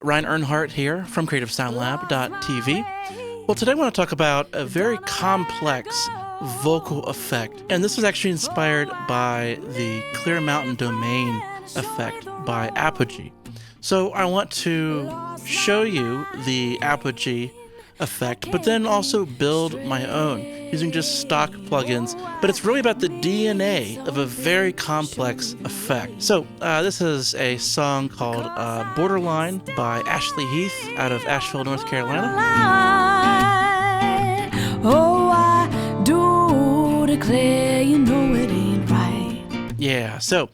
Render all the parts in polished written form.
Ryan Earnhardt here from CreativeSoundLab.tv. Well, today I want to talk about a very complex vocal effect, and this was actually inspired by the Clear Mountain Domain effect by Apogee. So I want to show you the Apogee effect, but then also build my own using just stock plugins. But it's really about the DNA of a very complex effect. So this is a song called Borderline by Ashley Heath out of Asheville, North Carolina. Oh, I do declare you know it ain't right. Yeah, so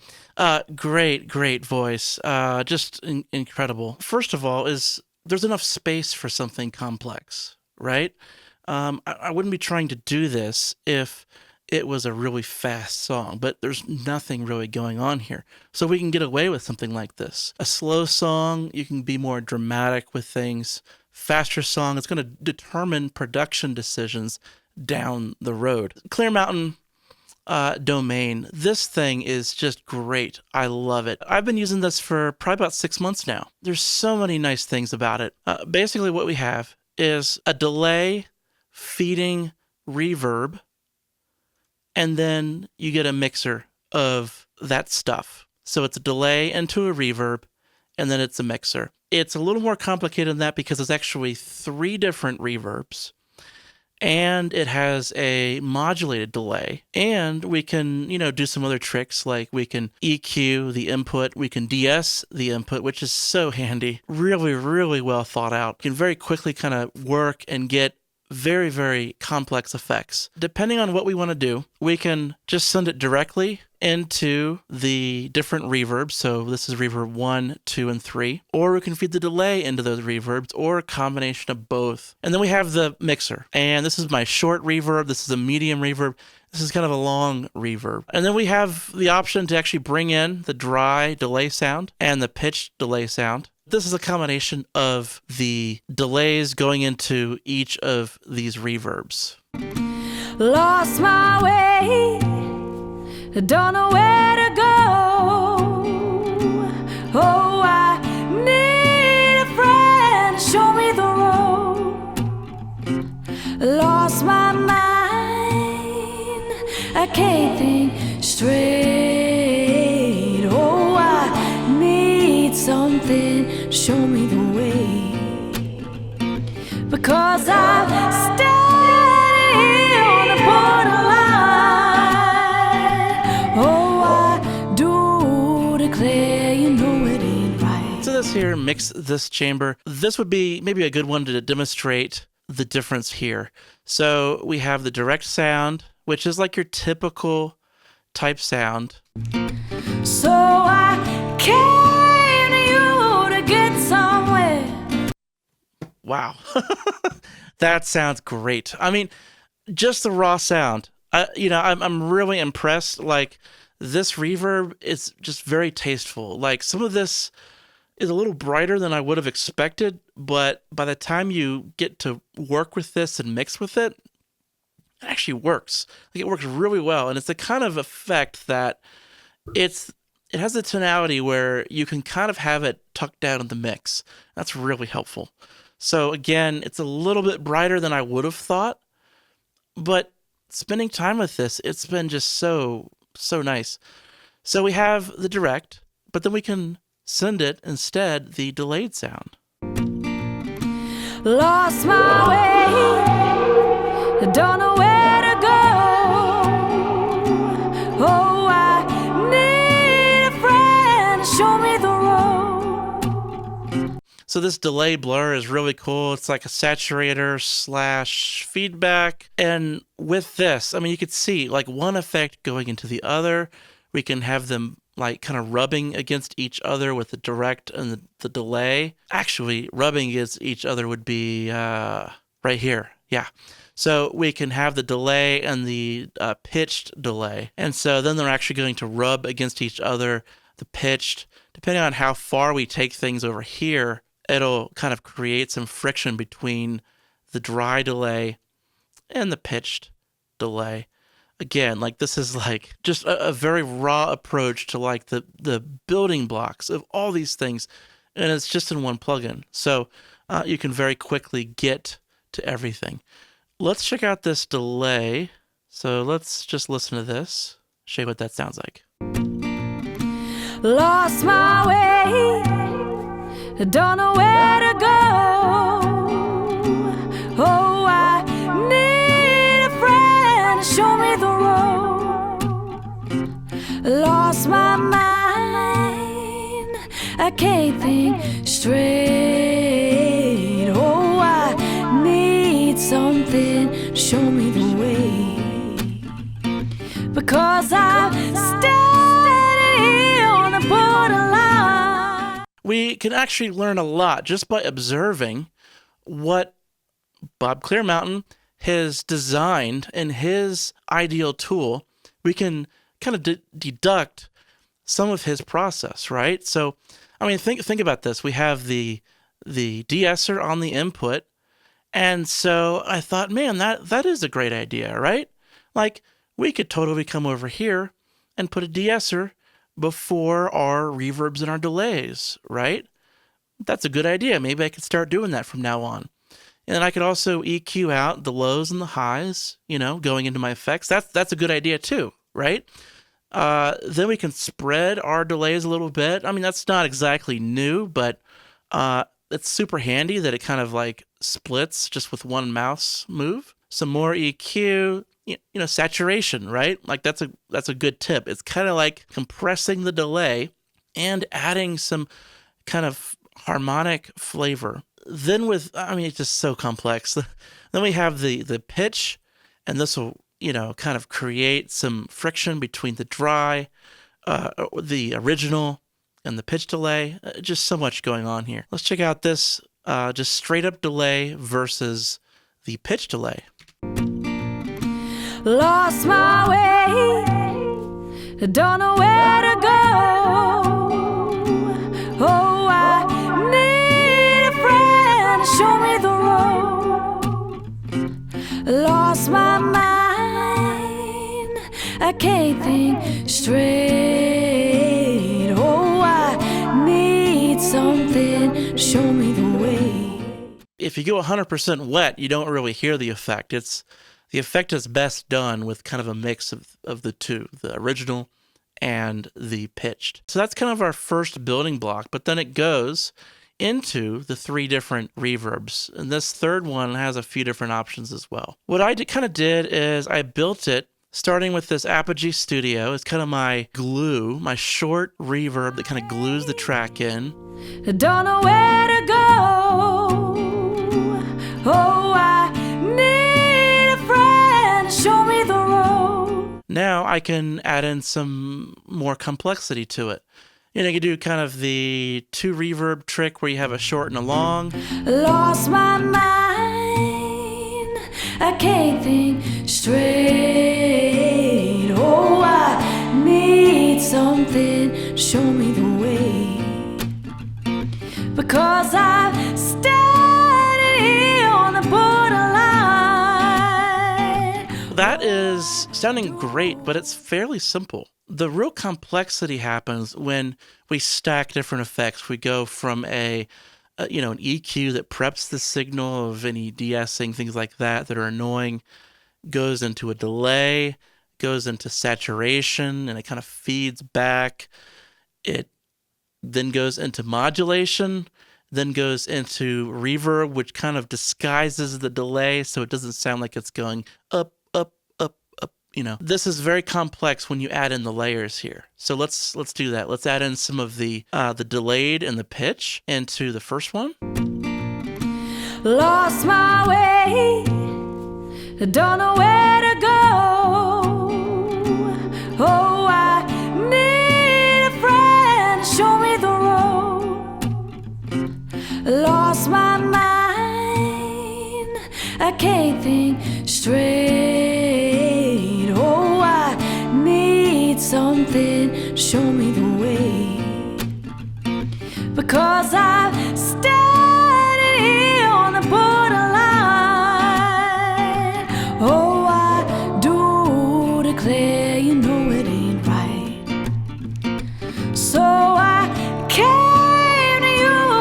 great voice. Just incredible. First of all, there's enough space for something complex, right? I wouldn't be trying to do this if it was a really fast song, but there's nothing really going on here. So we can get away with something like this. A slow song, you can be more dramatic with things. Faster song, it's going to determine production decisions down the road. Clear Mountain Domain, this thing is just great. I love it. I've been using this for probably about 6 months now. There's so many nice things about it. Basically what we have is a delay feeding reverb, and then you get a mixer of that stuff. So it's a delay into a reverb, and then it's a mixer. It's a little more complicated than that because it's actually 3 different reverbs, and it has a modulated delay, and we can, do some other tricks, like we can EQ the input, we can DS the input, which is so handy. Really, really well thought out. You can very quickly kind of work and get very, very complex effects. Depending on what we want to do, we can just send it directly into the different reverbs. So this is reverb 1, 2, and 3. Or we can feed the delay into those reverbs, or a combination of both. And then we have the mixer. And this is my short reverb. This is a medium reverb. This is kind of a long reverb. And then we have the option to actually bring in the dry delay sound and the pitched delay sound. This is a combination of the delays going into each of these reverbs. Lost my way, don't know where to go. Oh, I need a friend, show me the road. Lost my mind, I can't think straight. Oh, I need something, show me the way. Because I'm standing on the borderline. Oh, I do declare you know it ain't right. So this here, mix this chamber. This would be maybe a good one to demonstrate the difference here. So we have the direct sound, which is like your typical type sound. So I came to you to get somewhere. Wow. That sounds great. I mean, just the raw sound. I'm really impressed. Like, this reverb is just very tasteful. Like, some of this is a little brighter than I would have expected, but by the time you get to work with this and mix with it, it actually works. Like, it works really well, and it's the kind of effect that it has a tonality where you can kind of have it tucked down in the mix. That's really helpful. So again, it's a little bit brighter than I would have thought, but spending time with this, it's been just so nice. So we have the direct, but then we can send it instead the delayed sound. Lost my way, don't know where to go. Oh, I need a friend, show me the road. So this delay blur is really cool. It's like a saturator / feedback. And with this, I mean, you could see like one effect going into the other. We can have them like kind of rubbing against each other with the direct and the delay. Actually, rubbing against each other would be right here. Yeah. So we can have the delay and the pitched delay. And so then they're actually going to rub against each other, the pitched. Depending on how far we take things over here, it'll kind of create some friction between the dry delay and the pitched delay. Again, like this is like just a very raw approach to like the building blocks of all these things and it's just in one plugin. So you can very quickly get to everything. Let's check out this delay. So let's just listen to this, show you what that sounds like. Lost my way, don't know where to go. Oh, I need a friend to show me the road. Lost my mind, I can't think straight. Oh, I need something to show me the way, because I'm standing on the borderline. We can actually learn a lot just by observing what Bob Clearmountain has designed in his ideal tool. We can kind of deduct some of his process, right? So, I mean, think about this. We have the de-esser on the input, and so I thought, man, that is a great idea, right? Like, we could totally come over here and put a de-esser before our reverbs and our delays, right? That's a good idea. Maybe I could start doing that from now on. And then I could also EQ out the lows and the highs, going into my effects. That's a good idea too, right? Then we can spread our delays a little bit. I mean, that's not exactly new, but it's super handy that it kind of like splits just with one mouse move. Some more EQ, saturation, right? Like that's a good tip. It's kind of like compressing the delay and adding some kind of harmonic flavor. Then it's just so complex. Then we have the pitch, and this will, kind of create some friction between the dry, the original, and the pitch delay. Just so much going on here. Let's check out this just straight up delay versus the pitch delay. Lost my way, don't know where to go. Oh, I need a friend to show me the road. Lost my mind, I can't think straight. Oh, I need something to show me the way. If you go 100% wet, you don't really hear the effect. The effect is best done with kind of a mix of the two, the original and the pitched. So that's kind of our first building block, but then it goes into the 3 different reverbs. And this third one has a few different options as well. What I kind of did is I built it starting with this Apogee Studio. It's kind of my glue, my short reverb that kind of glues the track in. Don't know where to go. Oh, I need a friend to show me the road. Now I can add in some more complexity to it. You can do kind of the 2 reverb trick where you have a short and a long. Lost my mind, I can't think straight. Oh, I need something to show me the way, because I'm standing on the borderline. That is sounding great, but it's fairly simple. The real complexity happens when we stack different effects. We go from an EQ that preps the signal of any de-essing, things like that are annoying, goes into a delay, goes into saturation, and it kind of feeds back. It then goes into modulation, then goes into reverb, which kind of disguises the delay so it doesn't sound like it's going up, up, up, up. This is very complex when you add in the layers here. So let's do that. Let's add in some of the delayed and the pitch into the first one. Lost my way, don't know where to go. Oh, I need a friend to show me the road. Lost my mind, I can't think straight. Oh, I need something to show me the way, because I'm standing on the borderline. Oh, I do declare, you know it ain't right. So I came to you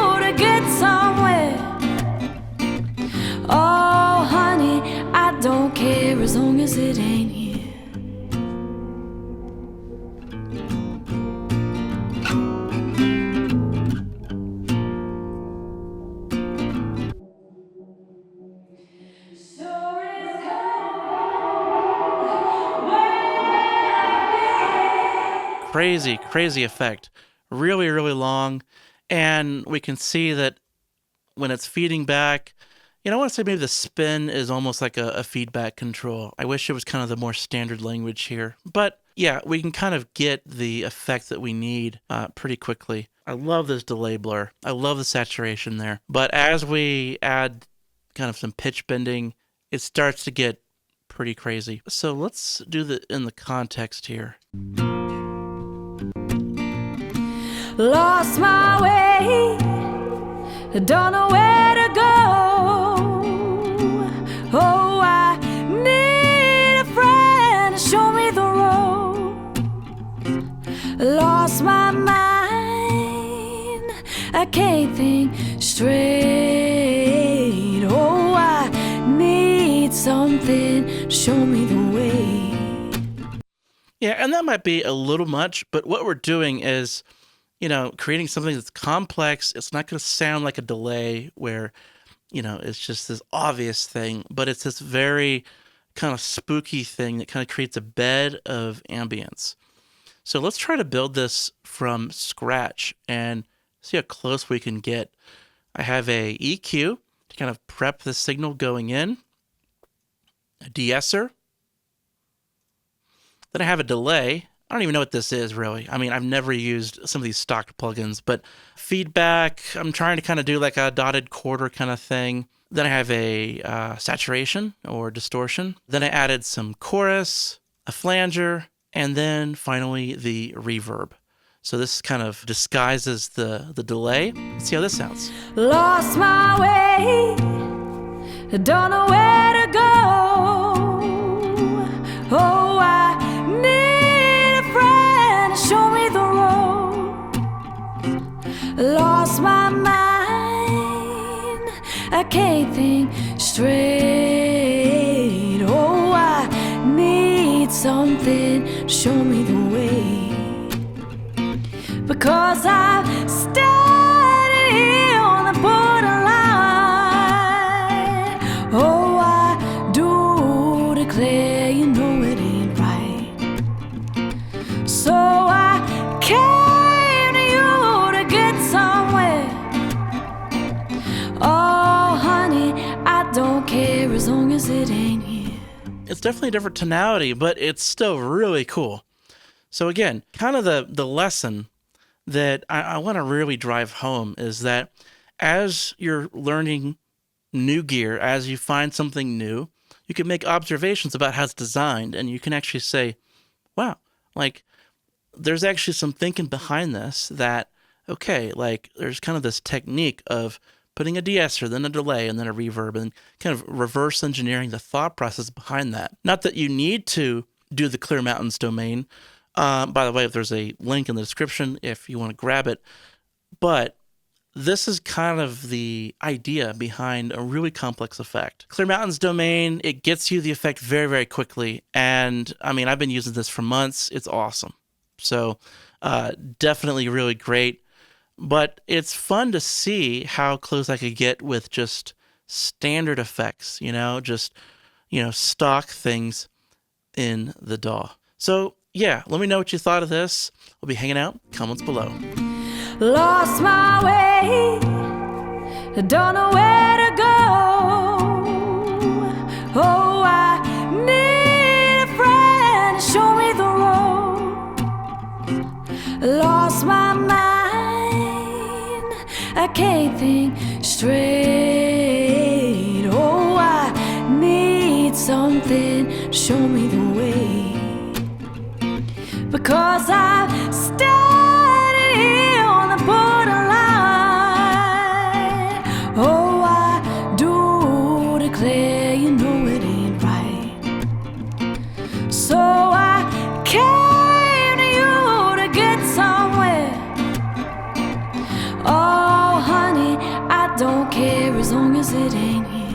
crazy, crazy effect. Really, really long. And we can see that when it's feeding back, I want to say maybe the spin is almost like a feedback control. I wish it was kind of the more standard language here. But yeah, we can kind of get the effect that we need pretty quickly. I love this delay blur. I love the saturation there. But as we add kind of some pitch bending, it starts to get pretty crazy. So let's do the in the context here. Lost my way, don't know where to go. Oh, I need a friend to show me the road. Lost my mind, I can't think straight. Oh, I need something to show me the way. Yeah, and that might be a little much, but what we're doing is, creating something that's complex. It's not going to sound like a delay where, it's just this obvious thing, but it's this very kind of spooky thing that kind of creates a bed of ambience. So let's try to build this from scratch and see how close we can get. I have a EQ to kind of prep the signal going in, a de-esser. Then I have a delay. I don't even know what this is, really. I mean, I've never used some of these stock plugins, but feedback, I'm trying to kind of do like a dotted quarter kind of thing. Then I have a saturation or distortion. Then I added some chorus, a flanger, and then finally the reverb. So this kind of disguises the delay. Let's see how this sounds. Lost my way, don't know where to go. Oh, I need a friend to show me the road. Lost my mind, I can't think straight. Oh, I need something to show me the way. Because I've standing here on the borderline. Oh, I do declare, you know it ain't right. So I came to you to get somewhere. Oh, honey, I don't care as long as it ain't here. It's definitely a different tonality, but it's still really cool. So again, kind of the lesson that I want to really drive home is that as you're learning new gear, as you find something new, you can make observations about how it's designed, and you can actually say, wow, like there's actually some thinking behind this that, okay, like there's kind of this technique of putting a de-esser, then a delay, and then a reverb, and kind of reverse engineering the thought process behind that. Not that you need to do the Clear Mountains domain. By the way, if there's a link in the description if you want to grab it. But this is kind of the idea behind a really complex effect. Clear Mountains domain, it gets you the effect very, very quickly. And I mean, I've been using this for months. It's awesome. So definitely really great. But it's fun to see how close I could get with just standard effects, stock things in the DAW. So yeah, let me know what you thought of this. We'll be hanging out. Comments below. Lost my way, don't know where to go. Oh, I need a friend to show me the road. Lost my mind, I can't think straight. Oh, I need something to show me the way. Because I'm standing here on the borderline. Oh, I do declare, you know it ain't right. So I came to you to get somewhere. Oh, honey, I don't care as long as it ain't here.